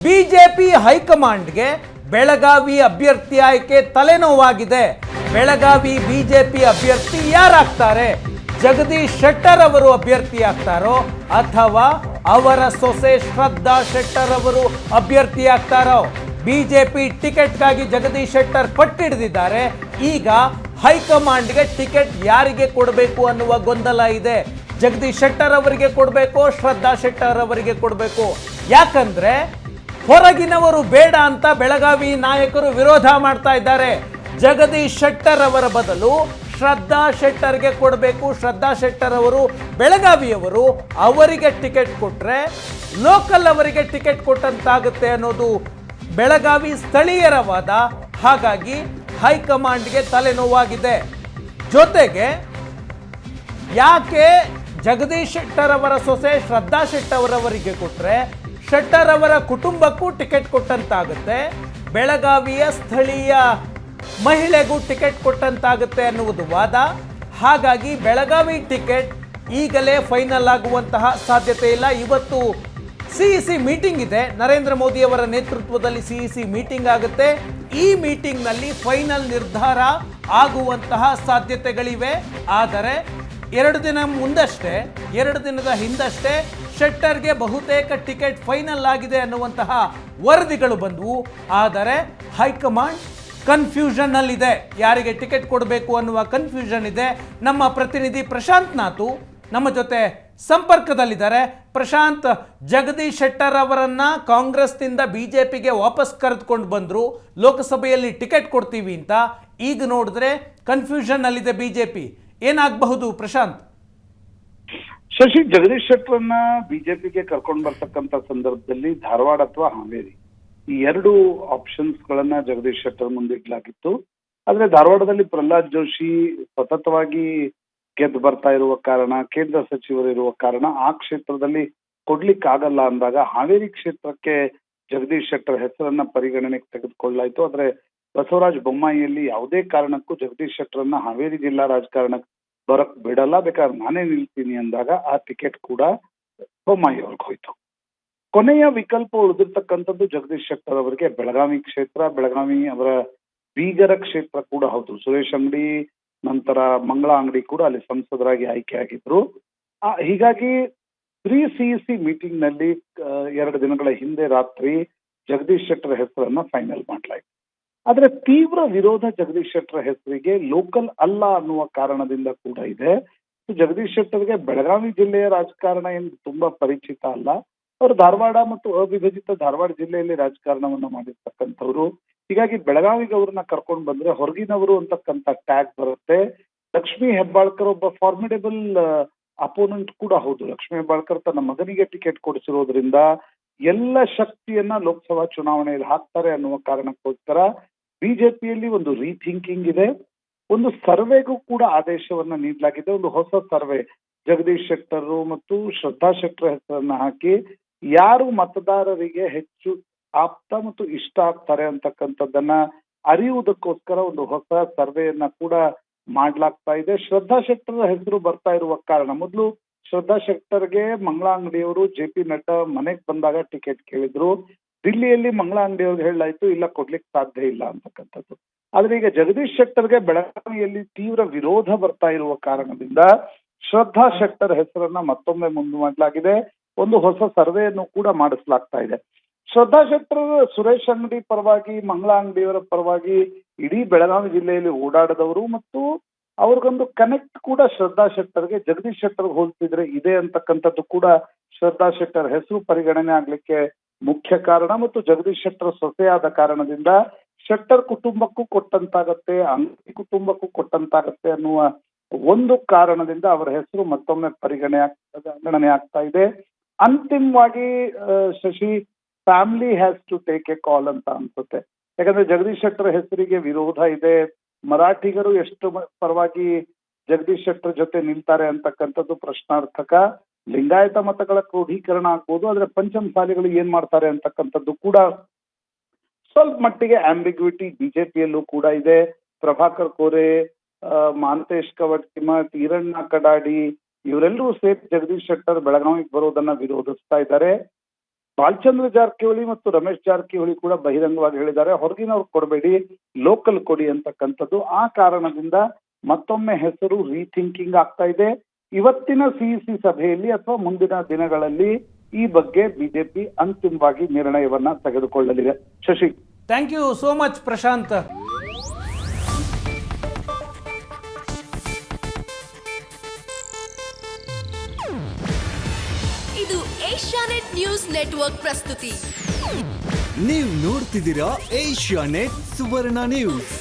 BJP ಹೈಕಮಾಂಡ್ಗೆ ಬೆಳಗಾವಿ ಅಭ್ಯರ್ಥಿ ಆಯ್ಕೆ ತಲೆನೋವಾಗಿದೆ. ಬೆಳಗಾವಿ ಬಿಜೆಪಿ ಅಭ್ಯರ್ಥಿ ಯಾರಾಗ್ತಾರೆ? ಜಗದೀಶ್ ಶೆಟ್ಟರ್ ಅವರು ಅಭ್ಯರ್ಥಿ ಆಗ್ತಾರೋ ಅಥವಾ ಅವರ ಸೊಸೆ ಶ್ರದ್ಧಾ ಶೆಟ್ಟರ್ ಅವರು ಅಭ್ಯರ್ಥಿ ಆಗ್ತಾರೋ? ಬಿಜೆಪಿ ಟಿಕೆಟ್ಗಾಗಿ ಜಗದೀಶ್ ಶೆಟ್ಟರ್ ಪಟ್ಟಿಡಿದಿದ್ದಾರೆ. ಈಗ ಹೈಕಮಾಂಡ್ಗೆ ಟಿಕೆಟ್ ಯಾರಿಗೆ ಕೊಡಬೇಕು ಅನ್ನುವ ಗೊಂದಲ ಇದೆ. ಜಗದೀಶ್ ಶೆಟ್ಟರ್ ಅವರಿಗೆ ಕೊಡಬೇಕು, ಶ್ರದ್ಧಾ ಶೆಟ್ಟರ್ ಅವರಿಗೆ ಕೊಡಬೇಕು. ಯಾಕಂದ್ರೆ ಹೊರಗಿನವರು ಬೇಡ ಅಂತ ಬೆಳಗಾವಿ ನಾಯಕರು ವಿರೋಧ ಮಾಡ್ತಾ ಇದ್ದಾರೆ. ಜಗದೀಶ್ ಶೆಟ್ಟರ್ ಅವರ ಬದಲು ಶ್ರದ್ಧಾ ಶೆಟ್ಟರ್ಗೆ ಕೊಡಬೇಕು. ಶ್ರದ್ಧಾ ಶೆಟ್ಟರ್ ಅವರು ಬೆಳಗಾವಿಯವರು, ಅವರಿಗೆ ಟಿಕೆಟ್ ಕೊಟ್ಟರೆ ಲೋಕಲ್ ಅವರಿಗೆ ಟಿಕೆಟ್ ಕೊಟ್ಟಂತಾಗುತ್ತೆ ಅನ್ನೋದು ಬೆಳಗಾವಿ ಸ್ಥಳೀಯರ ವಾದ. ಹಾಗಾಗಿ ಹೈಕಮಾಂಡ್ಗೆ ತಲೆನೋವಾಗಿದೆ. ಜೊತೆಗೆ ಯಾಕೆ ಜಗದೀಶ್ ಶೆಟ್ಟರ್ ಅವರ ಸೊಸೆ ಶ್ರದ್ಧಾ ಶೆಟ್ಟರ್ ಅವರಿಗೆ ಕೊಟ್ಟರೆ ಶೆಟ್ಟರ್ ಅವರ ಕುಟುಂಬಕ್ಕೂ ಟಿಕೆಟ್ ಕೊಟ್ಟಂತಾಗುತ್ತೆ, ಬೆಳಗಾವಿಯ ಸ್ಥಳೀಯ ಮಹಿಳೆಗೂ ಟಿಕೆಟ್ ಕೊಟ್ಟಂತಾಗುತ್ತೆ ಅನ್ನುವುದು ವಾದ. ಹಾಗಾಗಿ ಬೆಳಗಾವಿ ಟಿಕೆಟ್ ಈಗಲೇ ಫೈನಲ್ ಆಗುವಂತಹ ಸಾಧ್ಯತೆ ಇಲ್ಲ. ಇವತ್ತು ಸಿಇಸಿ ಮೀಟಿಂಗ್ ಇದೆ. ನರೇಂದ್ರ ಮೋದಿ ಅವರ ನೇತೃತ್ವದಲ್ಲಿ ಸಿಇಸಿ ಮೀಟಿಂಗ್ ಆಗುತ್ತೆ. ಈ ಮೀಟಿಂಗ್ನಲ್ಲಿ ಫೈನಲ್ ನಿರ್ಧಾರ ಆಗುವಂತಹ ಸಾಧ್ಯತೆಗಳಿವೆ. ಆದರೆ 2 ದಿನದ ಹಿಂದಷ್ಟೇ ಶೆಟ್ಟರ್ಗೆ ಬಹುತೇಕ ಟಿಕೆಟ್ ಫೈನಲ್ ಆಗಿದೆ ಅನ್ನುವಂತಹ ವರದಿಗಳು ಬಂದವು. ಆದರೆ ಹೈಕಮಾಂಡ್ ಕನ್ಫ್ಯೂಷನ್ ನಲ್ಲಿದೆ. ಯಾರಿಗೆ ಟಿಕೆಟ್ ಕೊಡಬೇಕು ಅನ್ನುವ ಕನ್ಫ್ಯೂಷನ್ ಇದೆ. ನಮ್ಮ ಪ್ರತಿನಿಧಿ ಪ್ರಶಾಂತ್ ನಾಥು ನಮ್ಮ ಜೊತೆ ಸಂಪರ್ಕದಲ್ಲಿದ್ದಾರೆ. ಪ್ರಶಾಂತ್, ಜಗದೀಶ್ ಶೆಟ್ಟರ್ ಅವರನ್ನ ಕಾಂಗ್ರೆಸ್ನಿಂದ ಬಿಜೆಪಿಗೆ ವಾಪಸ್ ಕರೆದುಕೊಂಡು ಬಂದ್ರು, ಲೋಕಸಭೆಯಲ್ಲಿ ಟಿಕೆಟ್ ಕೊಡ್ತೀವಿ ಅಂತ. ಈಗ ನೋಡಿದ್ರೆ ಕನ್ಫ್ಯೂಷನ್ ನಲ್ಲಿದೆ ಬಿಜೆಪಿ. ಏನಾಗಬಹುದು ಪ್ರಶಾಂತ್? ಶಶಿ, ಜಗದೀಶ್ ಶೆಟ್ಟರ್ನ ಬಿಜೆಪಿಗೆ ಕರ್ಕೊಂಡು ಬರ್ತಕ್ಕಂಥ ಸಂದರ್ಭದಲ್ಲಿ ಧಾರವಾಡ ಅಥವಾ ಹಾವೇರಿ ಈ 2 ಆಪ್ಷನ್ಸ್ ಗಳನ್ನ ಜಗದೀಶ್ ಶೆಟ್ಟರ್ ಮುಂದೆ ಇಡ್ಲಾಗಿತ್ತು. ಆದ್ರೆ ಧಾರವಾಡದಲ್ಲಿ ಪ್ರಹ್ಲಾದ್ ಜೋಶಿ ಸತತವಾಗಿ ಗೆದ್ದು ಬರ್ತಾ ಇರುವ ಕಾರಣ, ಕೇಂದ್ರ ಸಚಿವರಿರುವ ಕಾರಣ ಆ ಕ್ಷೇತ್ರದಲ್ಲಿ ಕೊಡ್ಲಿಕ್ಕಾಗಲ್ಲ ಅಂದಾಗ ಹಾವೇರಿ ಕ್ಷೇತ್ರಕ್ಕೆ ಜಗದೀಶ್ ಶೆಟ್ಟರ್ ಹೆಸರನ್ನ ಪರಿಗಣನೆಗೆ ತೆಗೆದುಕೊಳ್ಳಾಯ್ತು. ಆದ್ರೆ ಬಸವರಾಜ ಬೊಮ್ಮಾಯಿಯಲ್ಲಿ ಯಾವುದೇ ಕಾರಣಕ್ಕೂ ಜಗದೀಶ್ ಶೆಟ್ಟರ್ನ ಹಾವೇರಿ ಜಿಲ್ಲಾ ರಾಜಕಾರಣಕ್ಕೆ ಬರಕ್ ಬಿಡಲ್ಲ, ಬೇಕಾದ್ರೆ ನಾನೇ ನಿಲ್ತೀನಿ ಅಂದಾಗ ಆ ಟಿಕೆಟ್ ಕೂಡ ಬೊಮ್ಮಾಯಿ ಅವ್ರಿಗೆ ಹೋಯ್ತು. ಕೊನೆಯ ವಿಕಲ್ಪ ಉಳಿದಿರ್ತಕ್ಕಂಥದ್ದು ಜಗದೀಶ್ ಶೆಟ್ಟರ್ ಅವರಿಗೆ ಬೆಳಗಾವಿ ಕ್ಷೇತ್ರ. ಬೆಳಗಾವಿ ಅವರ ಬೀಗರ ಕ್ಷೇತ್ರ ಕೂಡ ಹೌದು. ಸುರೇಶ್ ಅಂಗಡಿ ನಂತರ ಮಂಗಳ ಅಂಗಡಿ ಕೂಡ ಅಲ್ಲಿ ಸಂಸದರಾಗಿ ಆಯ್ಕೆ ಆಗಿದ್ರು. ಹೀಗಾಗಿ ಸಿಇಸಿ ಮೀಟಿಂಗ್ ನಲ್ಲಿ 2 ದಿನಗಳ ಹಿಂದೆ ರಾತ್ರಿ ಜಗದೀಶ್ ಶೆಟ್ಟರ್ ಹೆಸರನ್ನ ಫೈನಲ್ ಮಾಡಲಾಯಿತು. ಆದ್ರೆ ತೀವ್ರ ವಿರೋಧ ಜಗದೀಶ್ ಶೆಟ್ಟರ್ ಹೆಸರಿಗೆ ಲೋಕಲ್ ಅಲ್ಲ ಅನ್ನುವ ಕಾರಣದಿಂದ ಕೂಡ ಇದೆ. ಜಗದೀಶ್ ಶೆಟ್ಟರ್ಗೆ ಬೆಳಗಾವಿ ಜಿಲ್ಲೆಯ ರಾಜಕಾರಣ ಏನು ತುಂಬಾ ಪರಿಚಿತ ಅಲ್ಲ. ಅವರು ಧಾರವಾಡ ಮತ್ತು ಅವಿಭಜಿತ ಧಾರವಾಡ ಜಿಲ್ಲೆಯಲ್ಲಿ ರಾಜಕಾರಣವನ್ನ ಮಾಡಿರ್ತಕ್ಕಂಥವ್ರು. ಹೀಗಾಗಿ ಬೆಳಗಾವಿಗೆ ಅವ್ರನ್ನ ಕರ್ಕೊಂಡು ಬಂದ್ರೆ ಹೊರಗಿನವರು ಅಂತಕ್ಕಂಥ ಟ್ಯಾಗ್ ಬರುತ್ತೆ. ಲಕ್ಷ್ಮೀ ಹೆಬ್ಬಾಳ್ಕರ್ ಒಬ್ಬ ಫಾರ್ಮಿಡೇಬಲ್ ಅಪೋನೆಂಟ್ ಕೂಡ ಹೌದು. ಲಕ್ಷ್ಮೀ ಹೆಬ್ಬಾಳ್ಕರ್ ತನ್ನ ಮಗನಿಗೆ ಟಿಕೆಟ್ ಕೊಡಿಸಿರೋದ್ರಿಂದ ಎಲ್ಲ ಶಕ್ತಿಯನ್ನ ಲೋಕಸಭಾ ಚುನಾವಣೆಯಲ್ಲಿ ಹಾಕ್ತಾರೆ ಅನ್ನುವ ಕಾರಣಕ್ಕೋಸ್ಕರ ಬಿಜೆಪಿಯಲ್ಲಿ ಒಂದು ರೀಥಿಂಕಿಂಗ್ ಇದೆ. ಒಂದು ಸರ್ವೆಗೂ ಕೂಡ ಆದೇಶವನ್ನ ನೀಡಲಾಗಿದೆ. ಒಂದು ಹೊಸ ಸರ್ವೆ ಜಗದೀಶ್ ಶೆಟ್ಟರ್ ಮತ್ತು ಶ್ರದ್ಧಾ ಶೆಟ್ಟರ್ ಹೆಸರನ್ನ ಹಾಕಿ ಯಾರು ಮತದಾರರಿಗೆ ಹೆಚ್ಚು ಆಪ್ತ ಮತ್ತು ಇಷ್ಟ ಆಗ್ತಾರೆ ಅಂತಕ್ಕಂಥದ್ದನ್ನ ಅರಿಯುವುದಕ್ಕೋಸ್ಕರ ಒಂದು ಹೊಸ ಸರ್ವೆಯನ್ನ ಕೂಡ ಮಾಡ್ಲಾಗ್ತಾ ಇದೆ. ಶ್ರದ್ಧಾ ಶೆಟ್ಟರ್ ಹೆಸರು ಬರ್ತಾ ಇರುವ ಕಾರಣ, ಮೊದಲು ಶ್ರದ್ಧಾ ಶೆಟ್ಟರ್ಗೆ ಮಂಗಳಾ ಅಂಗಡಿಯವರು JP ನಡ್ಡಾ ಮನೆಗೆ ಬಂದಾಗ ಟಿಕೆಟ್ ಕೇಳಿದ್ರು. ದಿಲ್ಲಿಯಲ್ಲಿ ಮಂಗಳಾ ಅಂಗಡಿಯವ್ರಿಗೆ ಹೇಳಲಾಯ್ತು ಇಲ್ಲ, ಕೊಡ್ಲಿಕ್ಕೆ ಸಾಧ್ಯ ಇಲ್ಲ ಅಂತಕ್ಕಂಥದ್ದು. ಆದ್ರೆ ಈಗ ಜಗದೀಶ್ ಶೆಟ್ಟರ್ಗೆ ಬೆಳಗಾವಿಯಲ್ಲಿ ತೀವ್ರ ವಿರೋಧ ಬರ್ತಾ ಇರುವ ಕಾರಣದಿಂದ ಶ್ರದ್ಧಾ ಶೆಟ್ಟರ್ ಹೆಸರನ್ನ ಮತ್ತೊಮ್ಮೆ ಮುಂದೆ ಮಾಡಲಾಗಿದೆ. ಒಂದು ಹೊಸ ಸರ್ವೆಯನ್ನು ಕೂಡ ಮಾಡಿಸಲಾಗ್ತಾ ಇದೆ. ಶ್ರದ್ಧಾ ಶೆಟ್ಟರ್ ಸುರೇಶ್ ಅಂಗಡಿ ಪರವಾಗಿ, ಮಂಗಳಾ ಅಂಗಡಿಯವರ ಪರವಾಗಿ ಇಡೀ ಬೆಳಗಾವಿ ಜಿಲ್ಲೆಯಲ್ಲಿ ಓಡಾಡದವರು ಮತ್ತು ಅವ್ರಿಗೊಂದು ಕನೆಕ್ಟ್ ಕೂಡ ಶ್ರದ್ಧಾ ಶೆಟ್ಟರ್ಗೆ ಜಗದೀಶ್ ಶೆಟ್ಟರ್ ಹೋಲಿಸಿದ್ರೆ ಇದೆ ಅಂತಕ್ಕಂಥದ್ದು ಕೂಡ ಶ್ರದ್ಧಾ ಶೆಟ್ಟರ್ ಹೆಸರು ಪರಿಗಣನೆ ಆಗ್ಲಿಕ್ಕೆ ಮುಖ್ಯ ಕಾರಣ. ಮತ್ತು ಜಗದೀಶ್ ಶೆಟ್ಟರ್ ಸೊಸೆಯಾದ ಕಾರಣದಿಂದ ಶೆಟ್ಟರ್ ಕುಟುಂಬಕ್ಕೂ ಕೊಟ್ಟಂತಾಗತ್ತೆ, ಅಂಗಡಿ ಕುಟುಂಬಕ್ಕೂ ಕೊಟ್ಟಂತಾಗತ್ತೆ ಅನ್ನುವ ಒಂದು ಕಾರಣದಿಂದ ಅವರ ಹೆಸರು ಮತ್ತೊಮ್ಮೆ ಪರಿಗಣನೆ ಆಗ್ತಾ ಇದೆ. ಅಂತಿಮವಾಗಿ Shashi, family has to take a call ಅಂತ ಅನ್ಸುತ್ತೆ. ಯಾಕಂದ್ರೆ ಜಗದೀಶ್ ಶೆಟ್ಟರ್ ಹೆಸರಿಗೆ ವಿರೋಧ ಇದೆ. ಮರಾಠಿಗರು ಎಷ್ಟು ಪರವಾಗಿ ಜಗದೀಶ್ ಶೆಟ್ಟರ್ ಜೊತೆ ನಿಲ್ತಾರೆ ಅಂತಕ್ಕಂಥದ್ದು ಪ್ರಶ್ನಾರ್ಥಕ. ಲಿಂಗಾಯತ ಮತಗಳ ಕ್ರೋಢೀಕರಣ ಆಗ್ಬೋದು, ಆದ್ರೆ ಪಂಚಮಸಾಲಿಗಳು ಏನ್ ಮಾಡ್ತಾರೆ ಅಂತಕ್ಕಂಥದ್ದು ಕೂಡ ಸ್ವಲ್ಪ ಮಟ್ಟಿಗೆ ಆಂಬಿಗ್ವಿಟಿ ಬಿಜೆಪಿಯಲ್ಲೂ ಕೂಡ ಇದೆ. ಪ್ರಭಾಕರ್ ಕೋರೆ, ಮಾಂತೇಶ್ ಕವಟಿಮಠ್, ಈರಣ್ಣ ಕಡಾಡಿ ಇವರೆಲ್ಲರೂ ಸೇರಿ ಜಗದೀಶ್ ಶೆಟ್ಟರ್ ಬೆಳಗಾವಿಗೆ ಬರೋದನ್ನ ವಿರೋಧಿಸ್ತಾ ಇದ್ದಾರೆ. ಬಾಲಚಂದ್ರ ಜಾರಕಿಹೊಳಿ ಮತ್ತು ರಮೇಶ್ ಜಾರಕಿಹೊಳಿ ಕೂಡ ಬಹಿರಂಗವಾಗಿ ಹೇಳಿದ್ದಾರೆ, ಹೊರಗಿನವ್ರು ಕೊಡಬೇಡಿ, ಲೋಕಲ್ ಕೊಡಿ ಅಂತಕ್ಕಂಥದ್ದು. ಆ ಕಾರಣದಿಂದ ಮತ್ತೊಮ್ಮೆ ಹೆಸರು ರೀಥಿಂಕಿಂಗ್ ಆಗ್ತಾ ಇದೆ. ಇವತ್ತಿನ ಸಿಇಸಿ ಸಭೆಯಲ್ಲಿ ಅಥವಾ ಮುಂದಿನ ದಿನಗಳಲ್ಲಿ ಈ ಬಗ್ಗೆ ಬಿಜೆಪಿ ಅಂತಿಮವಾಗಿ ನಿರ್ಣಯವನ್ನ ತೆಗೆದುಕೊಳ್ಳಲಿದೆ. Shashi, thank you so much Prashant. ಇದು ಏಷ್ಯಾನೆಟ್ ನ್ಯೂಸ್ ನೆಟ್ವರ್ಕ್ ಪ್ರಸ್ತುತಿ. ನೀವು ನೋಡ್ತಿದ್ದೀರಾ ಏಷ್ಯಾನೆಟ್ ಸುವರ್ಣ ನ್ಯೂಸ್.